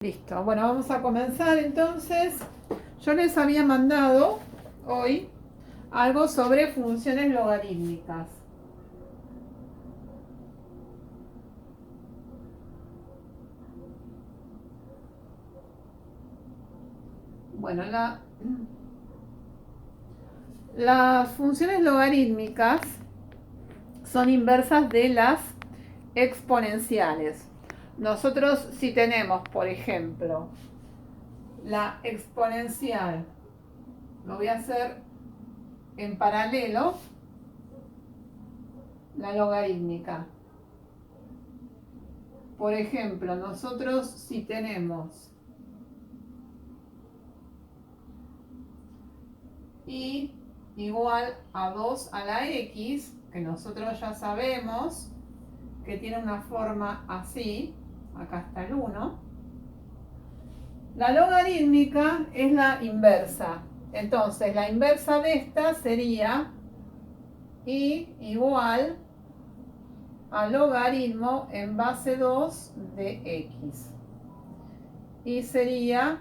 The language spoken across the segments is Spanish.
Listo, bueno, vamos a comenzar entonces. Yo les había mandado hoy algo sobre funciones logarítmicas. Bueno, las funciones logarítmicas son inversas de las exponenciales. Nosotros si tenemos, por ejemplo, la exponencial, lo voy a hacer en paralelo, la logarítmica. Por ejemplo, nosotros si tenemos y igual a 2 a la x, que nosotros ya sabemos que tiene una forma así, acá está el 1. La logarítmica es la inversa. Entonces, la inversa de esta sería y igual a logaritmo en base 2 de x. Y sería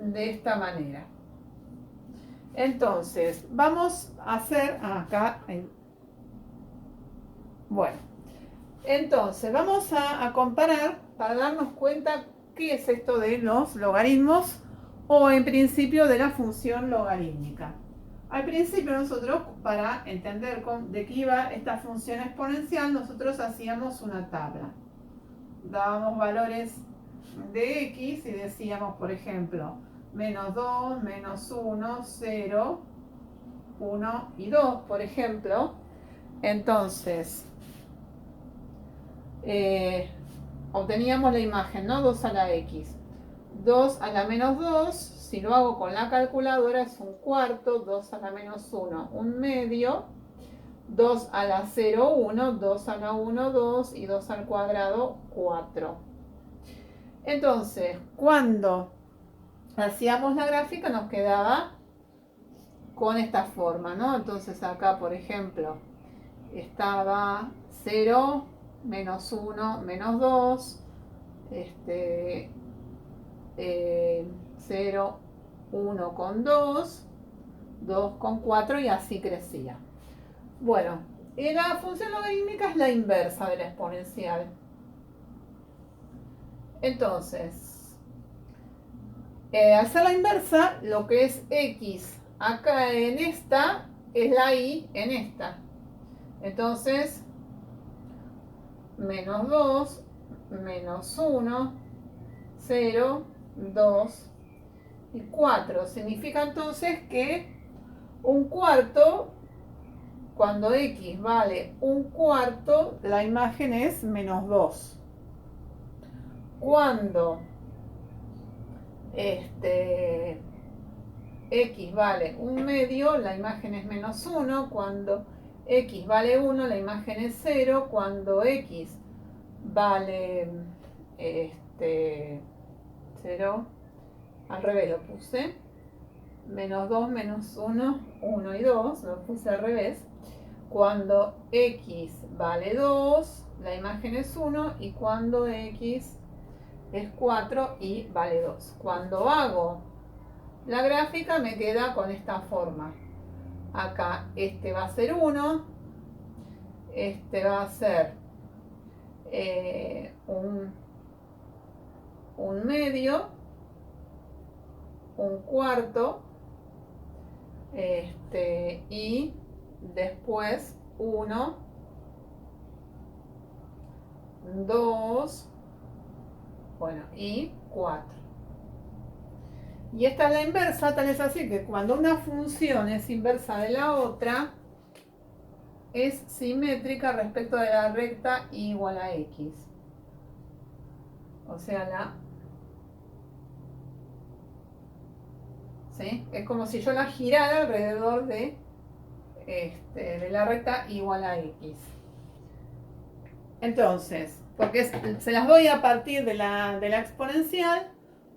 de esta manera. Entonces, vamos a hacer acá. Bueno, entonces vamos a comparar para darnos cuenta qué es esto de los logaritmos o en principio de la función logarítmica. Al principio nosotros, para entender de qué iba esta función exponencial, nosotros hacíamos una tabla. Dábamos valores de x y decíamos, por ejemplo, menos 2, menos 1, 0, 1 y 2, por ejemplo. Entonces, obteníamos la imagen, ¿no? 2 a la x. 2 a la menos 2, si lo hago con la calculadora, es un cuarto. 2 a la menos 1, un medio. 2 a la 0, 1. 2 a la 1, 2. Y 2 al cuadrado, 4. Entonces, cuando hacíamos la gráfica nos quedaba con esta forma, ¿no? Entonces acá, por ejemplo, estaba 0, menos 1, menos 2, 0, 1 con 2, 2 con 4 y así crecía. Bueno, y la función logarítmica es la inversa de la exponencial. Entonces, al ser la inversa, lo que es x acá en esta es la y en esta. Entonces, menos 2, menos 1, 0, 2 y 4. Significa entonces que un cuarto, cuando x vale un cuarto, la imagen es menos 2. Cuando x vale un medio, la imagen es menos 1. Cuando x vale 1, la imagen es 0. Cuando x vale 0, al revés lo puse, menos 2, menos 1, 1 y 2, lo puse al revés. Cuando x vale 2, la imagen es 1. Y cuando x es 4 y vale 2. Cuando hago la gráfica me queda con esta forma. Acá este va a ser 1, este va a ser un medio, un cuarto, y después 1, 2, bueno, y 4. Y esta es la inversa, tal es así que cuando una función es inversa de la otra, es simétrica respecto de la recta igual a x. O sea, ¿sí? Es como si yo la girara alrededor de la recta igual a x. Entonces, porque se las doy a partir de la exponencial,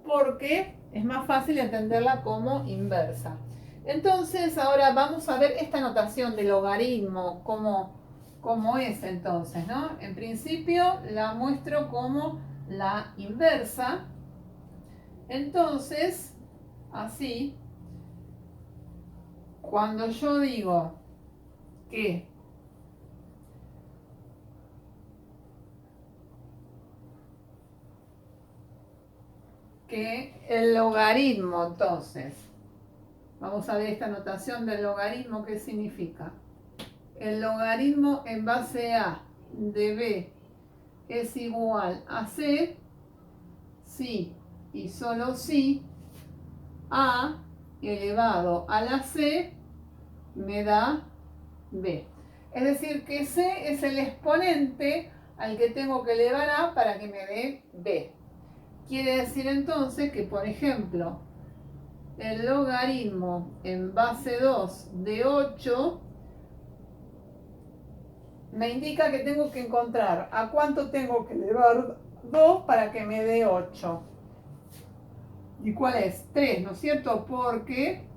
porque es más fácil entenderla como inversa. Entonces, ahora vamos a ver esta notación de logaritmo, cómo como es entonces, ¿no? En principio la muestro como la inversa. Entonces, así, cuando yo digo que el logaritmo, entonces, vamos a ver esta notación del logaritmo, ¿qué significa? El logaritmo en base a de b es igual a c, si y solo si a elevado a la c me da b. Es decir, que c es el exponente al que tengo que elevar a para que me dé b. Quiere decir entonces que, por ejemplo, el logaritmo en base 2 de 8 me indica que tengo que encontrar a cuánto tengo que elevar 2 para que me dé 8. ¿Y cuál es? 3, ¿no es cierto? Porque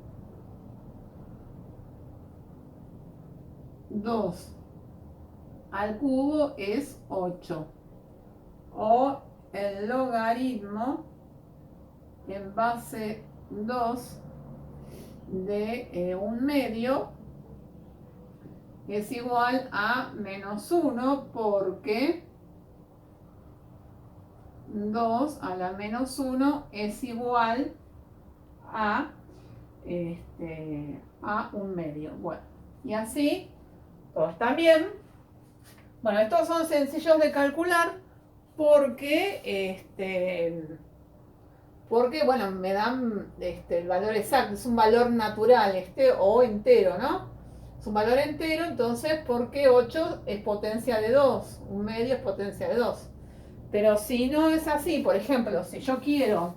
2 al cubo es 8. O el logaritmo en base 2 de 1/2 es igual a menos 1 porque 2 a la menos 1 es igual a, a 1/2. Bueno, y así todo está bien. Bueno, estos son sencillos de calcular porque, bueno, me dan el valor exacto, es un valor natural o entero, ¿no? Es un valor entero, entonces porque 8 es potencia de 2, 1/2 es potencia de 2. Pero si no es así, por ejemplo, si yo quiero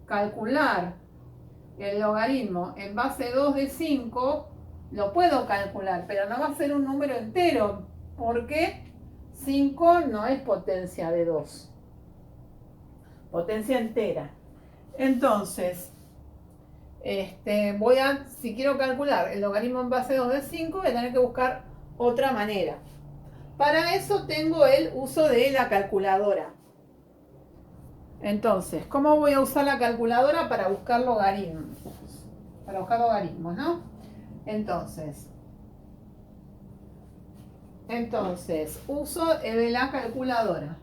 calcular el logaritmo en base 2 de 5, lo puedo calcular, pero no va a ser un número entero, porque 5 no es potencia de 2, potencia entera. Entonces, si quiero calcular el logaritmo en base 2 de 5, voy a tener que buscar otra manera. Para eso tengo el uso de la calculadora. Entonces, ¿cómo voy a usar la calculadora para buscar logaritmos? Para buscar logaritmos, ¿no? Entonces, uso de la calculadora.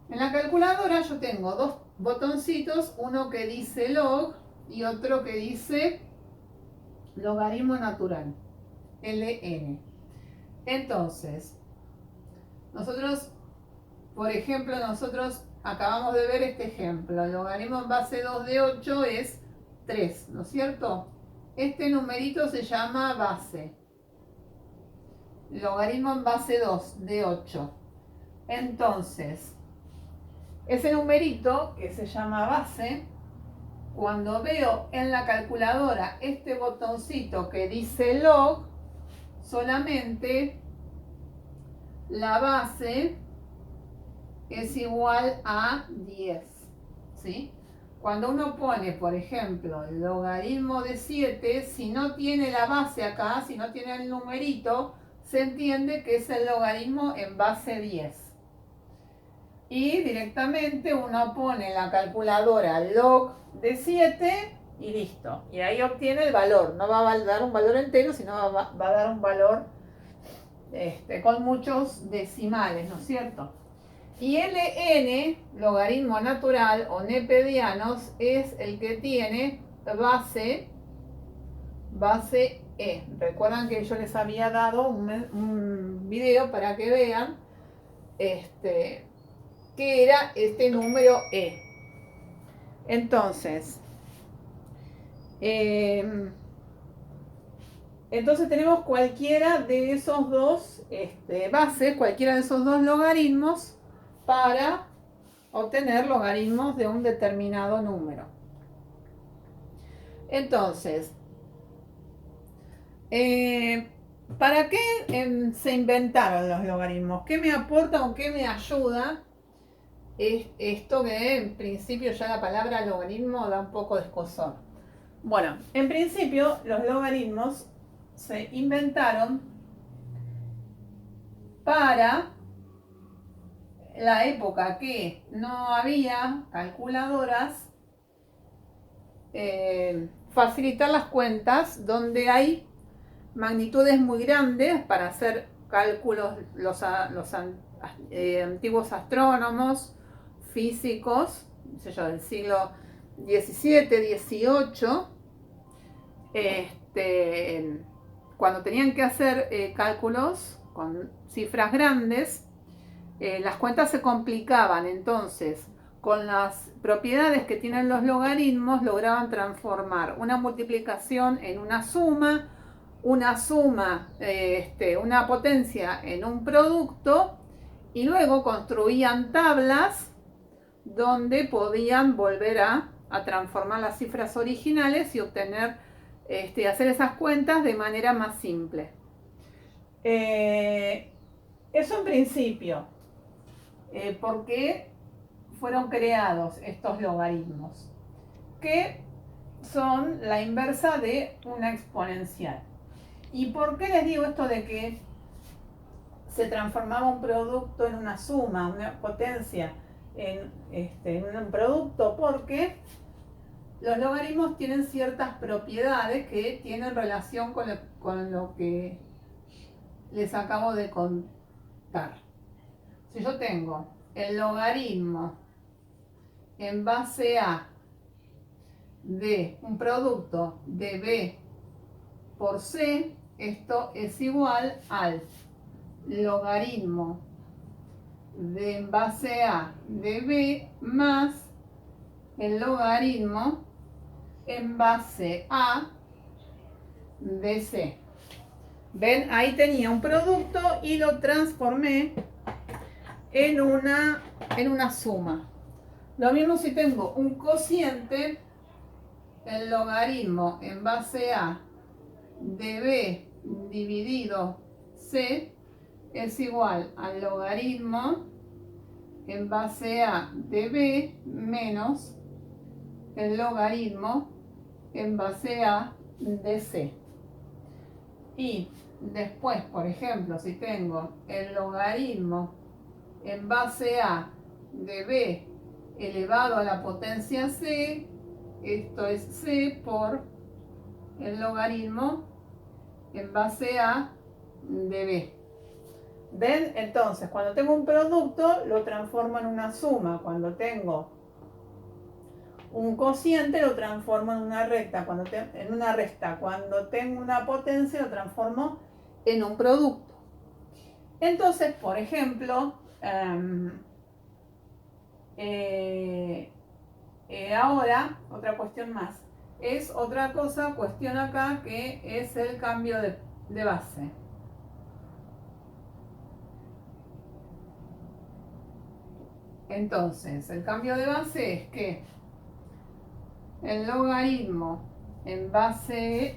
En la calculadora yo tengo dos botoncitos, uno que dice log y otro que dice logaritmo natural, LN. Entonces, por ejemplo, nosotros acabamos de ver este ejemplo. El logaritmo en base 2 de 8 es 3, ¿no es cierto? Este numerito se llama base. Logaritmo en base 2 de 8. Entonces, ese numerito que se llama base, cuando veo en la calculadora este botoncito que dice log, solamente la base es igual a 10, ¿sí? Cuando uno pone, por ejemplo, el logaritmo de 7, si no tiene la base acá, si no tiene el numerito, se entiende que es el logaritmo en base 10. Y directamente uno pone en la calculadora log de 7 y listo. Y ahí obtiene el valor. No va a dar un valor entero, sino va a dar un valor con muchos decimales, ¿no es cierto? Y LN, logaritmo natural o neperianos, es el que tiene base E. Recuerdan que yo les había dado un video para que vean qué era este número E. Entonces tenemos cualquiera de esos dos bases, cualquiera de esos dos logaritmos para obtener logaritmos de un determinado número. Entonces, ¿para qué se inventaron los logaritmos? ¿Qué me aporta o qué me ayuda es esto que en principio ya la palabra logaritmo da un poco de escozor. Bueno, en principio los logaritmos se inventaron para la época que no había calculadoras, facilitar las cuentas donde hay magnitudes muy grandes para hacer cálculos. Los antiguos astrónomos, físicos, no sé yo, del siglo XVII, XVIII, cuando tenían que hacer cálculos con cifras grandes, las cuentas se complicaban. Entonces, con las propiedades que tienen los logaritmos, lograban transformar una multiplicación en una suma, una potencia en un producto, y luego construían tablas donde podían volver a transformar las cifras originales y obtener, hacer esas cuentas de manera más simple. Eso en principio. ¿Por qué fueron creados estos logaritmos? Que son la inversa de una exponencial. ¿Y por qué les digo esto de que se transformaba un producto en una suma, una potencia en un producto? Porque los logaritmos tienen ciertas propiedades que tienen relación con lo que les acabo de contar. Si yo tengo el logaritmo en base a de un producto de B por C, esto es igual al logaritmo de en base a de B más el logaritmo en base a de C. ¿Ven? Ahí tenía un producto y lo transformé en una suma. Lo mismo si tengo un cociente, el logaritmo en base a de B dividido C es igual al logaritmo en base a de B menos el logaritmo en base a de C. Y después, por ejemplo, si tengo el logaritmo en base a de B elevado a la potencia C, esto es C por el logaritmo en base a de B. ¿Ven? Entonces, cuando tengo un producto, lo transformo en una suma. Cuando tengo un cociente, lo transformo en una recta. Cuando tengo una potencia, lo transformo en un producto. Entonces, por ejemplo, ahora, otra cuestión más. Es otra cuestión acá, que es el cambio de base. Entonces, el cambio de base es que el logaritmo en base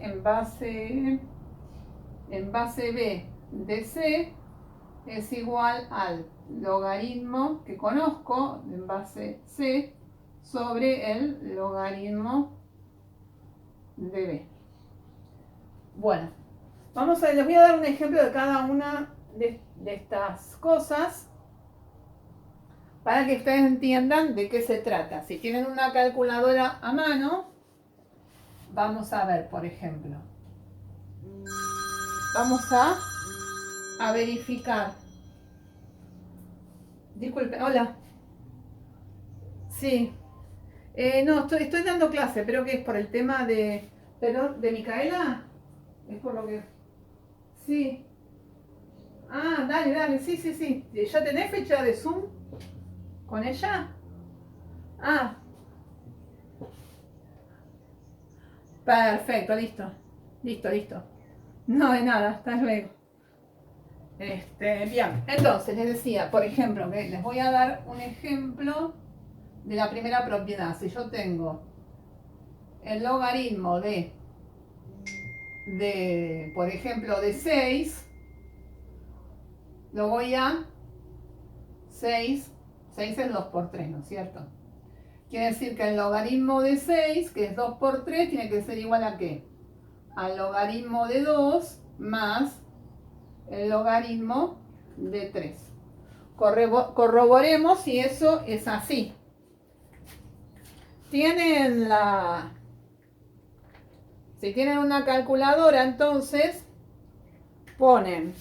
B de C es igual al logaritmo que conozco en base C sobre el logaritmo de B. Bueno, les voy a dar un ejemplo de cada una de estas cosas para que ustedes entiendan de qué se trata. Si tienen una calculadora a mano, vamos a ver, por ejemplo. Vamos a verificar. Disculpe, hola. Sí. No, estoy dando clase, pero que es por el tema de Micaela. Es por lo que... Sí. Ah, dale, sí. ¿Ya tenés fecha de Zoom con ella? Ah, perfecto, listo. No, de nada, hasta luego. Bien, entonces les decía, por ejemplo, que les voy a dar un ejemplo de la primera propiedad. Si yo tengo el logaritmo por ejemplo, de 6, lo voy a 6 6 es 2 por 3, ¿no es cierto? Quiere decir que el logaritmo de 6, que es 2 por 3, tiene que ser igual a ¿qué? Al logaritmo de 2 más el logaritmo de 3. Corroboremos si eso es así. Si tienen una calculadora, entonces ponen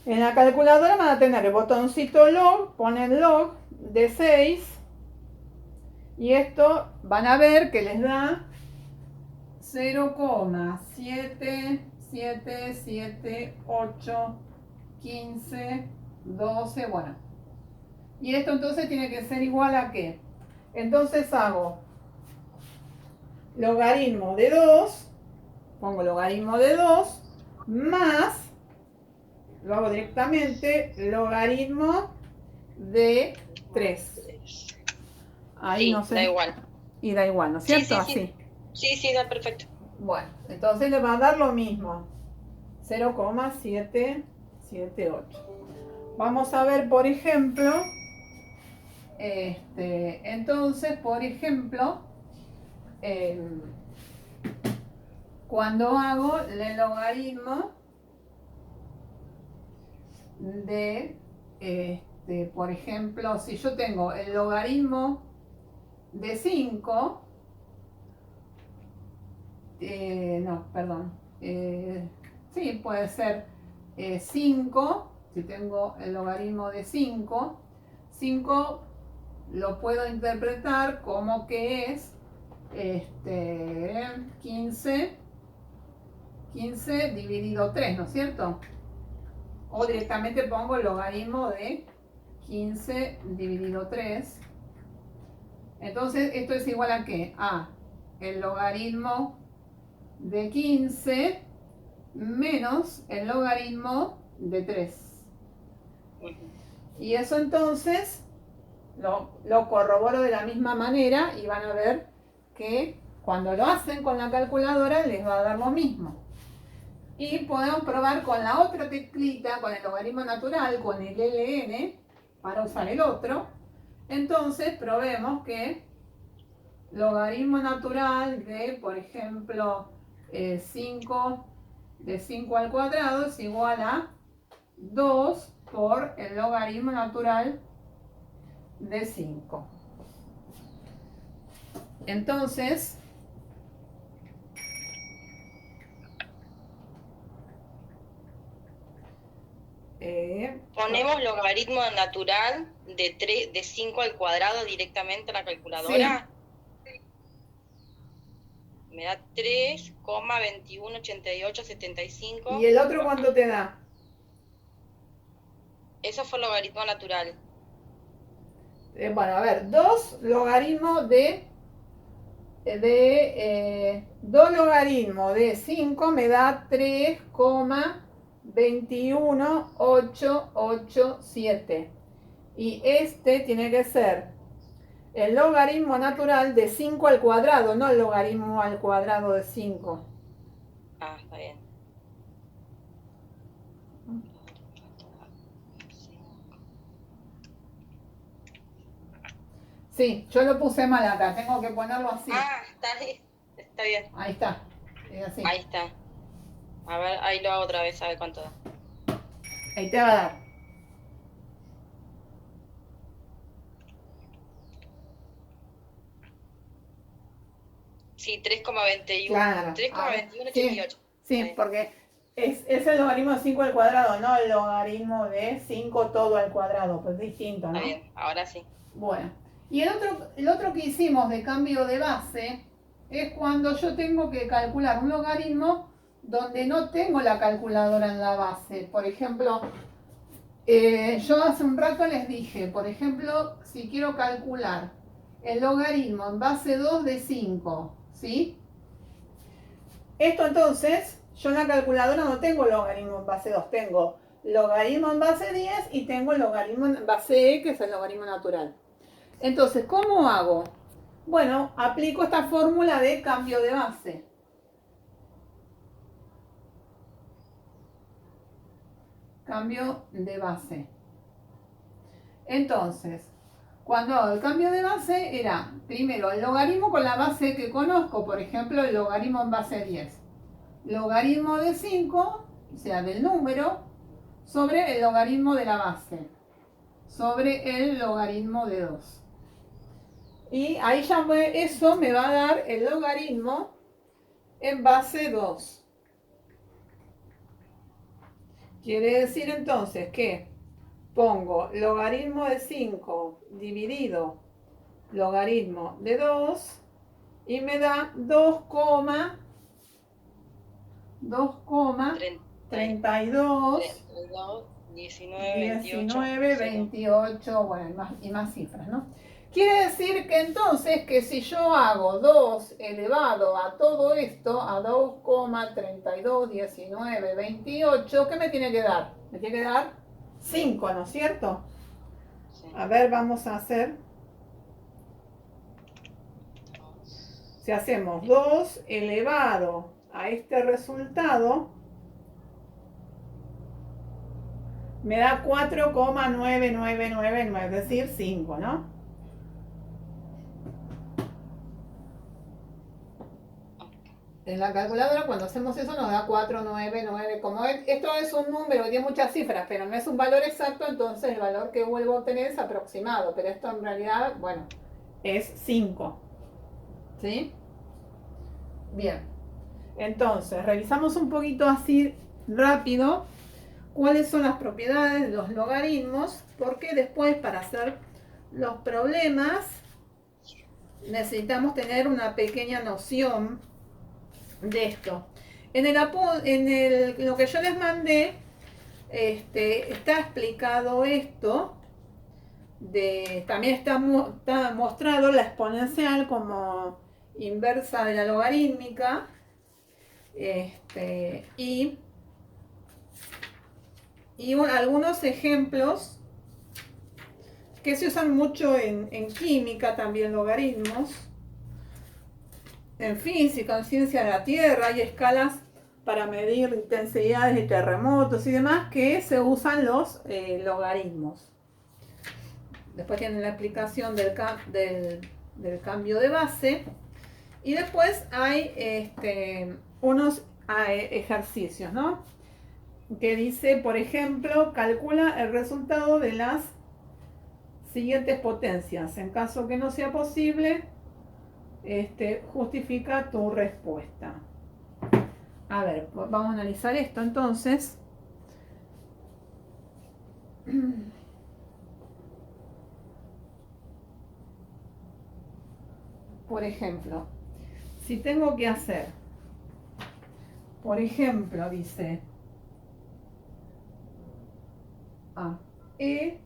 en la calculadora, van a tener el botoncito log, ponen log de 6 y esto van a ver que les da 0,7778 15 12, bueno. Y esto entonces tiene que ser igual a ¿qué? Entonces hago logaritmo de 2, pongo logaritmo de 2 más, lo hago directamente, logaritmo de 3. Ahí Sí, no sé. da igual. Y da igual, ¿no es cierto? Sí, Así. sí, da perfecto. Bueno, entonces le va a dar lo mismo. 0,778. Vamos a ver, por ejemplo, entonces, por ejemplo, cuando hago el logaritmo de, por ejemplo, si yo tengo el logaritmo de 5, no, perdón, sí, puede ser 5, si tengo el logaritmo de 5, 5 lo puedo interpretar como que es 15 dividido 3, ¿no es cierto? O directamente pongo el logaritmo de 15 dividido 3. Entonces, ¿esto es igual a qué? A el logaritmo de 15 menos el logaritmo de 3. Y eso entonces lo corroboro de la misma manera y van a ver que cuando lo hacen con la calculadora les va a dar lo mismo. Y podemos probar con la otra teclita, con el logaritmo natural, con el ln, para usar el otro. Entonces probemos que logaritmo natural de, por ejemplo, 5 de 5 al cuadrado es igual a 2 por el logaritmo natural de 5. Entonces, Ponemos logaritmo natural de 5 al cuadrado directamente a la calculadora. Sí. Me da 3,218875. ¿Y el otro cuánto te da? Eso fue logaritmo natural. Bueno, a ver, 2 logaritmos de 2 logaritmos de 5 me da 3,21887. Y este tiene que ser el logaritmo natural de 5 al cuadrado, no el logaritmo al cuadrado de 5. Ah, está bien. Sí, yo lo puse mal acá, tengo que ponerlo así. Ah, está bien. Ahí está, es así. Ahí está. A ver, ahí lo hago otra vez, a ver cuánto da. Ahí te va a dar. Sí, 3,21. Claro. 3,2188. Sí, porque es el logaritmo de 5 al cuadrado, no el logaritmo de 5 todo al cuadrado, pues es distinto, ¿no? Está bien, ahora sí. Bueno, y el otro que hicimos de cambio de base es cuando yo tengo que calcular un logaritmo donde no tengo la calculadora en la base. Por ejemplo, yo hace un rato les dije, por ejemplo, si quiero calcular el logaritmo en base 2 de 5, ¿sí? Esto entonces, yo en la calculadora no tengo logaritmo en base 2, tengo logaritmo en base 10 y tengo el logaritmo en base e, que es el logaritmo natural. Entonces, ¿cómo hago? Bueno, aplico esta fórmula de cambio de base. Cambio de base. Entonces, cuando hago el cambio de base era primero el logaritmo con la base que conozco, por ejemplo el logaritmo en base 10. Logaritmo de 5, o sea del número, sobre el logaritmo de la base, sobre el logaritmo de 2. Y ahí ya eso me va a dar el logaritmo en base 2. Quiere decir entonces que pongo logaritmo de 5 dividido logaritmo de 2 y me da 2,32 19, 28, bueno, y más cifras, ¿no? Quiere decir que entonces que si yo hago 2 elevado a todo esto, a 2,32, 19, 28, ¿qué me tiene que dar? Me tiene que dar 5, ¿no es cierto? Sí. A ver, vamos a hacer. Si hacemos 2 elevado a este resultado, me da 4,9999, es decir, 5, ¿no? En la calculadora cuando hacemos eso nos da 499. Como esto es un número, tiene muchas cifras, pero no es un valor exacto, entonces el valor que vuelvo a obtener es aproximado, pero esto en realidad, bueno, es 5. ¿Sí? Bien. Entonces, revisamos un poquito así rápido cuáles son las propiedades de los logaritmos, porque después para hacer los problemas necesitamos tener una pequeña noción de esto. Lo que yo les mandé está explicado esto. También está mostrado la exponencial como inversa de la logarítmica. Y algunos ejemplos que se usan mucho en química, también logaritmos. En física, en ciencia de la Tierra, hay escalas para medir intensidades de terremotos y demás que se usan los logaritmos. Después tienen la explicación del cambio de base. Y después hay unos ejercicios, ¿no? Que dice, por ejemplo, calcula el resultado de las siguientes potencias. En caso que no sea posible, justifica tu respuesta. A ver, vamos a analizar esto entonces. Por ejemplo, si tengo que hacer, por ejemplo, dice E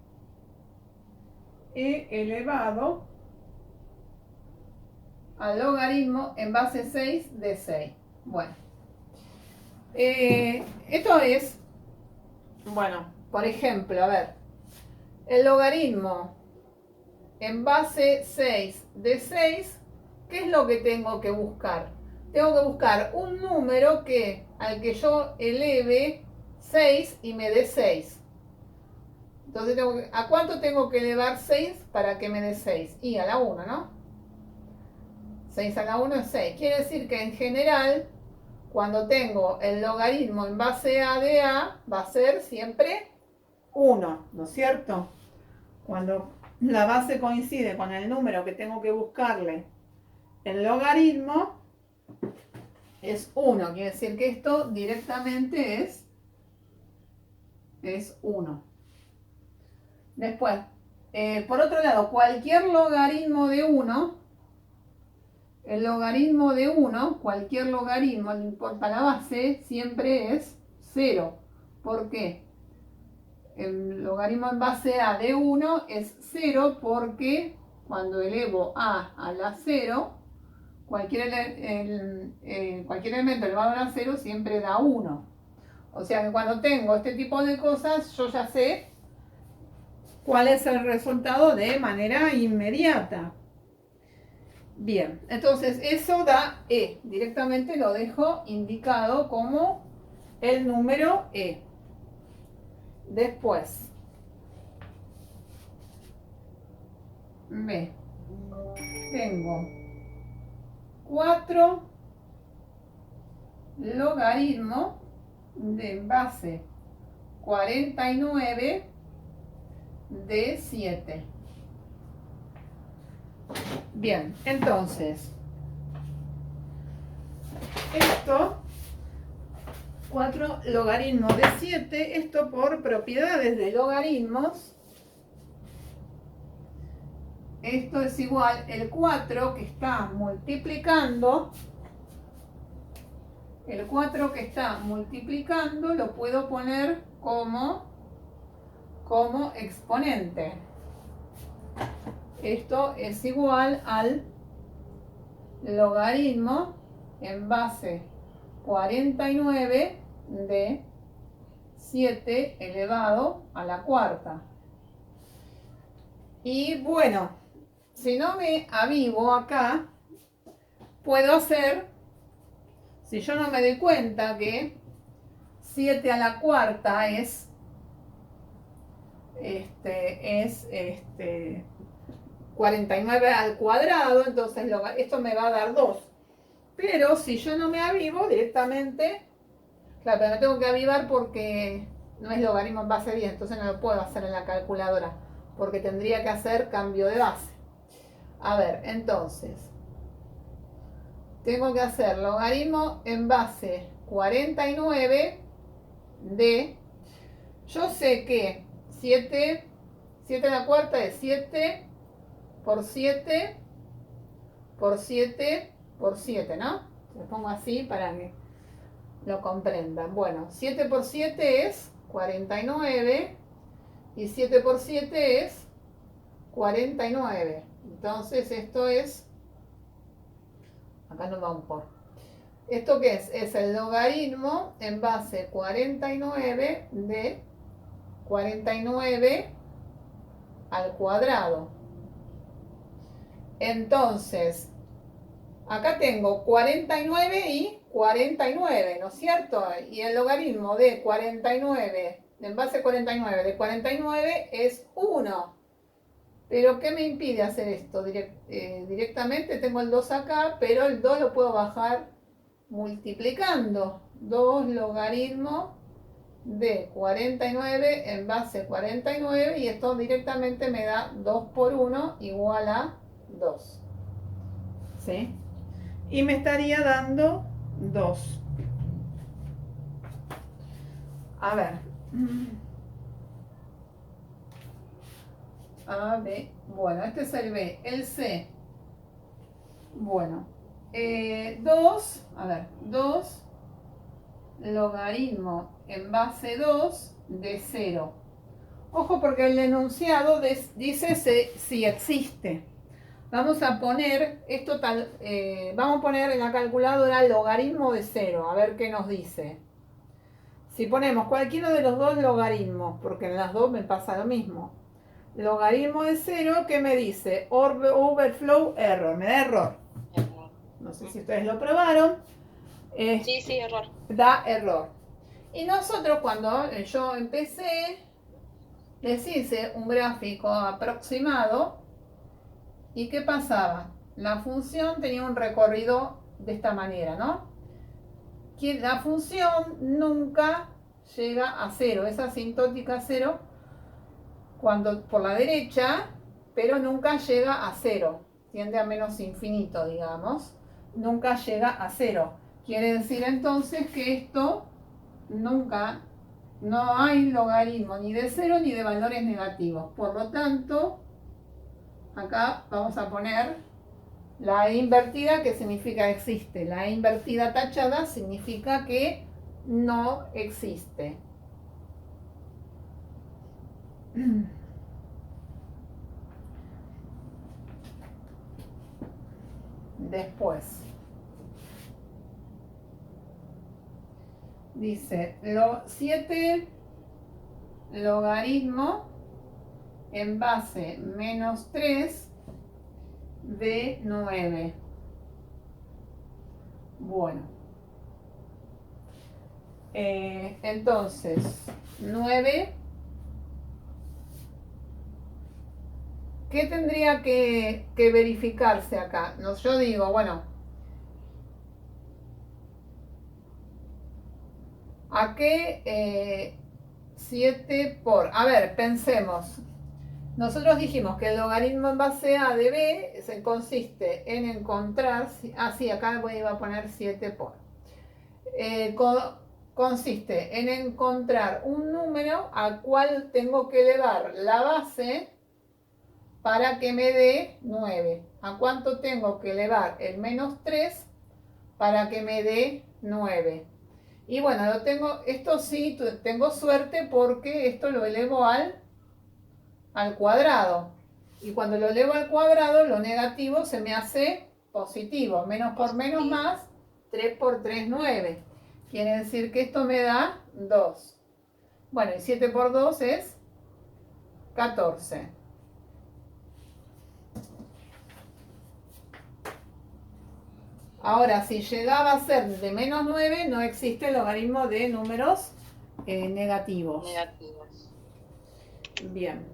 elevado al logaritmo en base 6 de 6. Bueno, esto es, bueno, por ejemplo, a ver, el logaritmo en base 6 de 6, ¿qué es lo que tengo que buscar? Tengo que buscar un número al que yo eleve 6 y me dé 6. Entonces, ¿a cuánto tengo que elevar 6 para que me dé 6? Y a la 1, ¿no? 6 a la 1 es 6. Quiere decir que en general, cuando tengo el logaritmo en base a de a, va a ser siempre 1, ¿no es cierto? Cuando la base coincide con el número que tengo que buscarle el logaritmo, es 1. Quiere decir que esto directamente es 1. Después, por otro lado, cualquier logaritmo de 1, el logaritmo de 1, cualquier logaritmo, no importa la base, siempre es 0. ¿Por qué? El logaritmo en base a de 1 es 0 porque cuando elevo a la 0, cualquier elemento elevado a la 0 siempre da 1. O sea que cuando tengo este tipo de cosas, yo ya sé cuál es el resultado de manera inmediata. Bien, entonces eso da E. Directamente lo dejo indicado como el número E. Después, B. Tengo 4 logaritmo de base 49 de 7. Bien, entonces, esto, 4 logaritmos de 7, esto por propiedades de logaritmos, esto es igual, el 4 que está multiplicando, lo puedo poner como exponente. Esto es igual al logaritmo en base 49 de 7 elevado a la cuarta. Y bueno, si no me avivo acá, puedo hacer, si yo no me doy cuenta que 7 a la cuarta es 49 al cuadrado, entonces esto me va a dar 2. Pero si yo no me avivo directamente, claro, pero me tengo que avivar porque no es logaritmo en base 10, entonces no lo puedo hacer en la calculadora, porque tendría que hacer cambio de base. A ver, entonces, tengo que hacer logaritmo en base 49 de, yo sé que 7 a la cuarta es 7 por 7 por 7 por 7, ¿no? Lo pongo así para que lo comprendan. Bueno, 7 por 7 es 49 y 7 por 7 es 49. Entonces esto es, acá no vamos por, ¿esto qué es? Es el logaritmo en base 49 de 49 al cuadrado. Entonces, acá tengo 49 y 49, ¿no es cierto? Y el logaritmo de 49, en base 49 de 49 es 1. Pero ¿qué me impide hacer esto? Directamente tengo el 2 acá, pero el 2 lo puedo bajar multiplicando. 2 logaritmo de 49 en base 49 y esto directamente me da 2 por 1 igual a 2. ¿Sí? Y me estaría dando 2. A ver. A, B. Bueno, este es el B. El C. Bueno. 2. A ver. 2 logaritmo en base 2 de 0. Ojo porque el enunciado dice si existe. Vamos a poner esto vamos a poner en la calculadora logaritmo de 0, a ver qué nos dice. Si ponemos cualquiera de los dos logaritmos, porque en las dos me pasa lo mismo. Logaritmo de 0, ¿qué me dice? Overflow error, me da error. No sé si ustedes lo probaron. Sí, error. Da error. Y nosotros cuando yo empecé, les hice un gráfico aproximado. ¿Y qué pasaba? La función tenía un recorrido de esta manera, ¿no? Que la función nunca llega a 0, es asintótica a 0 cuando por la derecha, pero nunca llega a 0, tiende a menos infinito, digamos, nunca llega a 0. Quiere decir entonces que esto nunca, no hay logaritmo ni de 0 ni de valores negativos. Por lo tanto, acá vamos a poner la E invertida, que significa existe. La E invertida tachada significa que no existe. Después dice 7 logaritmo en base menos 3 de 9. Bueno, entonces 9, ¿qué tendría que verificarse acá? No, yo digo, bueno, ¿a qué 7 por? A ver, pensemos. Nosotros dijimos que el logaritmo en base a de b se consiste en encontrar, sí, acá iba a poner 7 por. Consiste en encontrar un número al cual tengo que elevar la base para que me dé 9. ¿A cuánto tengo que elevar el menos 3 para que me dé 9? Y bueno, esto sí, tengo suerte porque esto lo elevo al cuadrado. Y cuando lo elevo al cuadrado, lo negativo se me hace positivo. Menos por menos más, 3 por 3, 9. Quiere decir que esto me da 2. Bueno, y 7 por 2 es 14. Ahora, si llegaba a ser de menos 9, no existe el logaritmo de números negativos. Bien.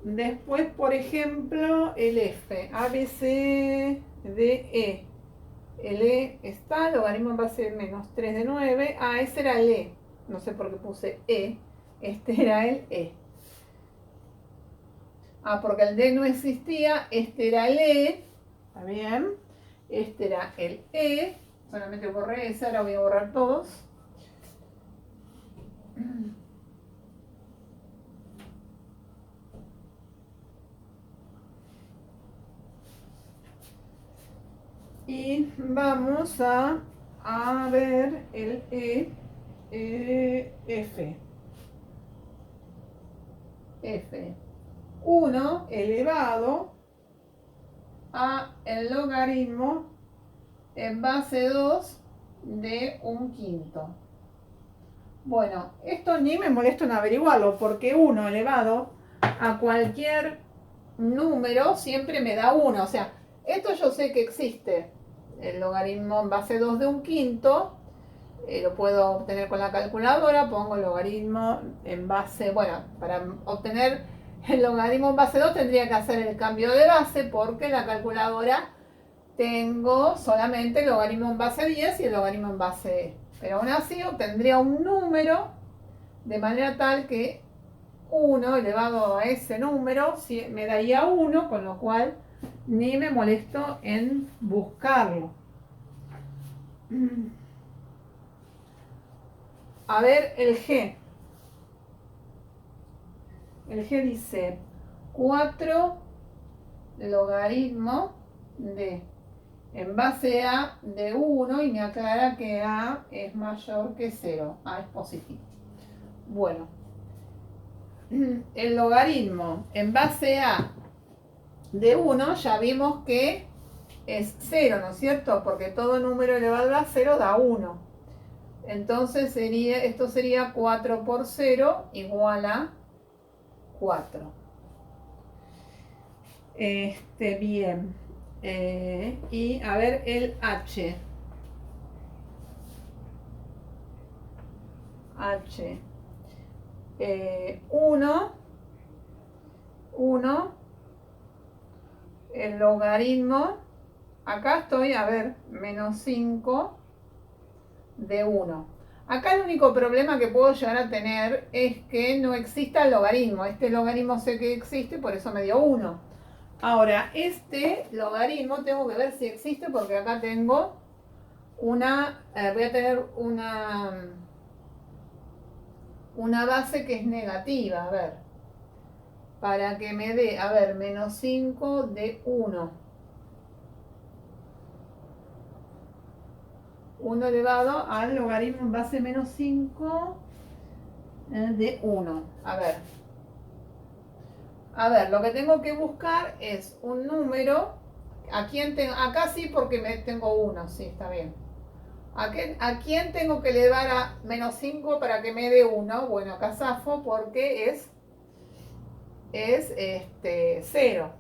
Después, por ejemplo, el F, A, B, C, D, E. El E está, logaritmo va a ser menos 3 de 9. Ah, ese era el E. No sé por qué puse E. Este era el E. Ah, porque el D no existía. Este era el E. ¿Está bien? Este era el E. Solamente borré ese, ahora voy a borrar todos. Y vamos a ver el F. F. 1 elevado a el logaritmo en base 2 de 1/5. Bueno, esto ni me molesto en averiguarlo, porque 1 elevado a cualquier número siempre me da 1. O sea, esto yo sé que existe. El logaritmo en base 2 de 1/5. Lo puedo obtener con la calculadora. Pongo el logaritmo en base, bueno, para obtener el logaritmo en base 2 tendría que hacer el cambio de base, porque en la calculadora tengo solamente el logaritmo en base 10 y el logaritmo en base. Pero aún así obtendría un número de manera tal que 1 elevado a ese número me daría 1, con lo cual ni me molesto en buscarlo. A ver el G. El G dice 4 logaritmo de en base a de 1 y me aclara que A es mayor que 0. A es positivo. Bueno, el logaritmo en base a de 1 ya vimos que es 0, ¿no es cierto? Porque todo número elevado a 0 da 1. Entonces esto sería 4 por 0 igual a 4. Bien. Y a ver el H. H. 1. El logaritmo. Acá estoy, a ver, menos 5 de 1. Acá el único problema que puedo llegar a tener es que no exista el logaritmo. Este logaritmo sé que existe, por eso me dio 1. Ahora, este logaritmo tengo que ver si existe, porque acá tengo voy a tener una base que es negativa. A ver, para que me dé, a ver, menos 5 de 1. 1 elevado al logaritmo en base menos 5 de 1. A ver, lo que tengo que buscar es un número. Acá sí, porque tengo 1, sí, está bien. ¿A quién tengo que elevar a menos 5 para que me dé 1? Bueno, acá zafo porque es 0.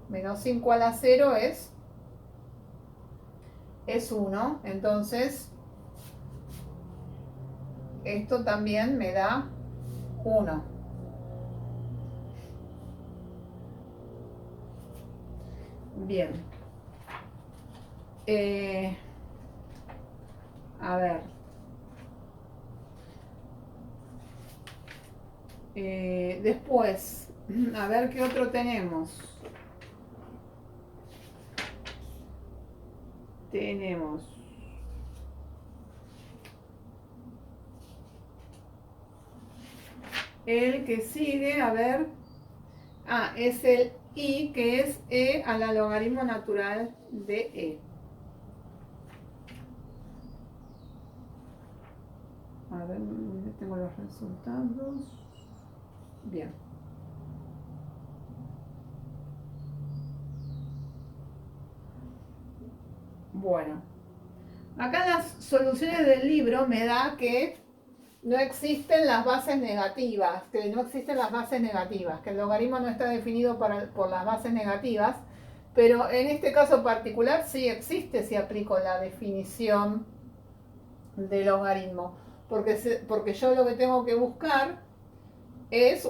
Menos 5 a la 0 es 1. Entonces, esto también me da 1. Bien. A ver. Después, a ver qué otro tenemos. Tenemos el que sigue, a ver. Es el I, que es E a la logaritmo natural de E. A ver, tengo los resultados. Bien. Bueno. Acá en las soluciones del libro me da que no existen las bases negativas, que el logaritmo no está definido por las bases negativas, pero en este caso particular sí existe si aplico la definición de logaritmo, porque yo lo que tengo que buscar es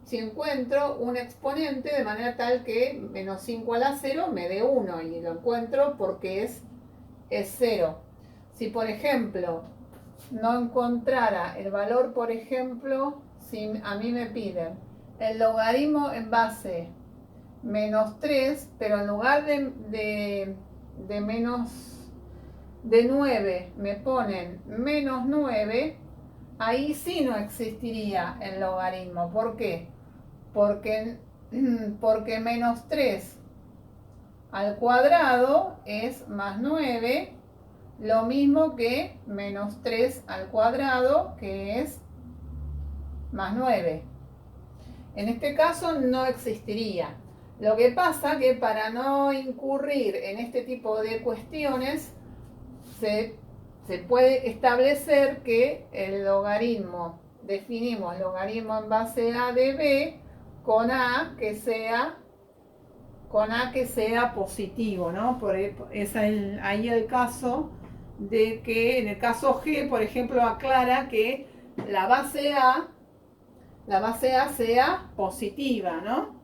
si encuentro un exponente de manera tal que menos 5 a la 0 me dé 1, y lo encuentro porque es 0. Si por ejemplo no encontrara el valor, por ejemplo, si a mí me piden el logaritmo en base menos 3, pero en lugar de menos de 9 me ponen menos 9, ahí sí no existiría el logaritmo. ¿Por qué? Porque menos 3 al cuadrado es más 9, lo mismo que menos 3 al cuadrado, que es más 9. En este caso no existiría. Lo que pasa que para no incurrir en este tipo de cuestiones, se puede establecer que el logaritmo, definimos logaritmo en base a de b con a que sea positivo, ¿no? Es ahí el caso de que en el caso G, por ejemplo, aclara que la base A sea positiva, ¿no?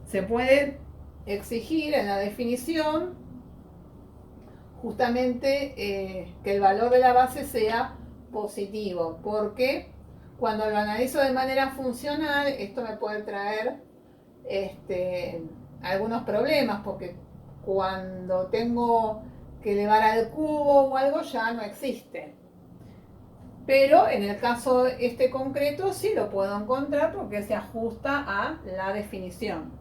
Se puede exigir en la definición justamente que el valor de la base sea positivo, porque cuando lo analizo de manera funcional, esto me puede traer algunos problemas, porque cuando tengo que elevar al cubo o algo ya no existe. Pero en el caso concreto sí lo puedo encontrar porque se ajusta a la definición.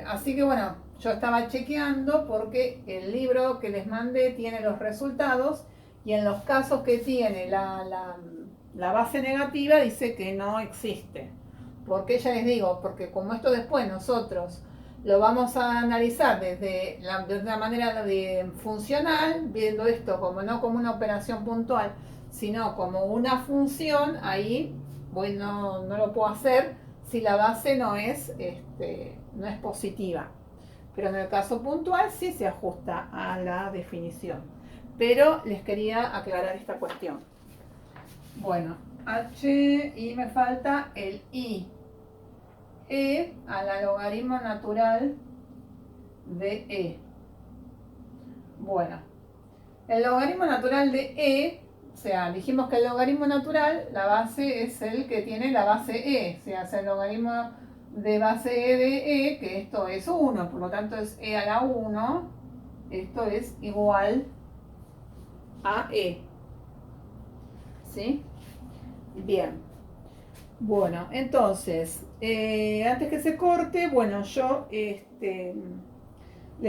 Así que bueno, yo estaba chequeando porque el libro que les mandé tiene los resultados, y en los casos que tiene la base negativa dice que no existe. Porque ya les digo, porque como esto después nosotros lo vamos a analizar de una manera funcional, viendo esto no como una operación puntual, sino como una función, ahí no lo puedo hacer si la base no es positiva. Pero en el caso puntual sí se ajusta a la definición. Pero les quería aclarar esta cuestión. Bueno, H, y me falta el I. E a la logaritmo natural de E. Bueno, el logaritmo natural de E, o sea, dijimos que el logaritmo natural, la base es el que tiene la base E, o sea, es el logaritmo de base E de E, que esto es 1, por lo tanto es E a la 1, esto es igual a E. ¿Sí? Bien. Bueno, entonces, antes que se corte, bueno, yo les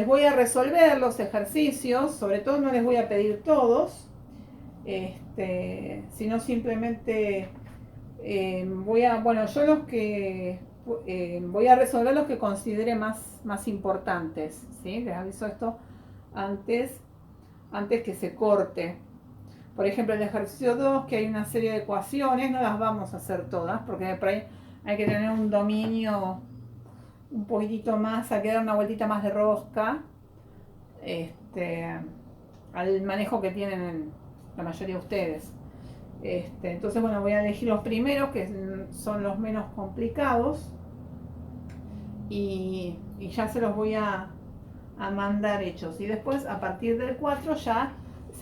voy a resolver los ejercicios, sobre todo no les voy a pedir todos, sino simplemente yo los que voy a resolver los que considere más importantes, ¿sí? Les aviso esto antes que se corte. Por ejemplo, en el ejercicio 2, que hay una serie de ecuaciones, no las vamos a hacer todas, porque por ahí hay que tener un dominio un poquitito más, hay que dar una vueltita más de rosca al manejo que tienen la mayoría de ustedes. Entonces, bueno, voy a elegir los primeros, que son los menos complicados. Y ya se los voy a mandar hechos. Y después, a partir del 4, ya